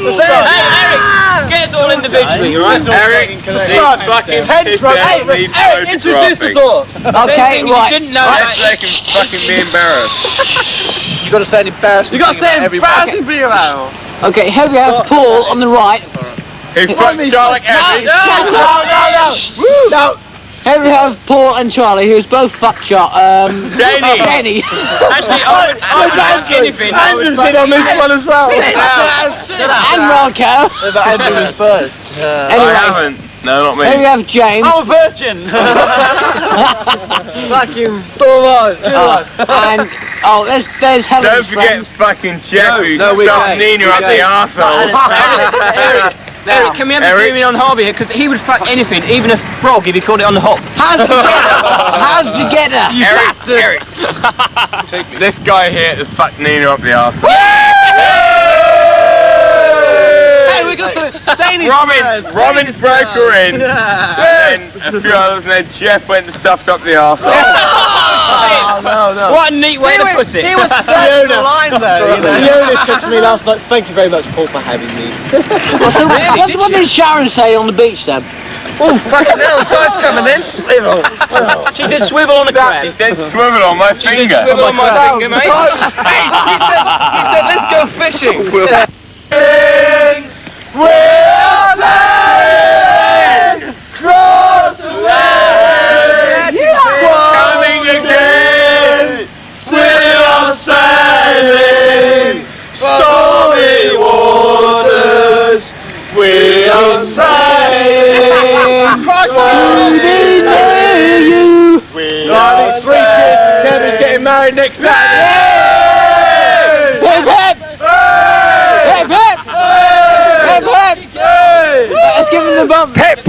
Eric, get us all individually, right? Eric, fucking 10 trucks. Eric, introduce us all. Okay, right. You didn't know that. They can fucking be embarrassed. You got to say an embarrassing. You got to say an embarrassing thing about him. Okay, here we have Paul on the right. Who fucked Charlotte Evans? No. Here we have Paul and Charlie, who's both fucked Janie. Actually, I would like anything. Andrew's in on this one as well. And Ronco. Andrew was first. Anyway, I haven't. No, not me. here we have James. I'm a virgin. Fuck you. So am I. And there's Helen's Don't forget fucking Jeff who stuffed Nina up the arsehole. Eric, can we have a zoom on Harvey here? Because he would fuck anything, even a frog if he caught it on the hop. How's the getter? You bastard! Eric. This guy here has fucked Nina up the arsehole. Hey, we got the Danish Robin broke her in, and a few others, and then Jeff went and stuffed up the arsehole. No. What a neat way to put it. He was third in the line though. Fiona said to me last night, "Thank you very much, Paul, for having me." What did Sharon say on the beach then? Oh, fucking hell, tide's coming in. Swivel. She said swivel on the crab. He said swivel on my finger. Swivel on my finger, mate. Hey, he said, let's go fishing. We'll sailing across the sand. Coming again. We are sailing stormy waters. We are sailing to be near you. We are sailing. Kevin's getting married next Saturday. Hip hip! Hip hip! Hip hip! Let's give him the bump. Pip!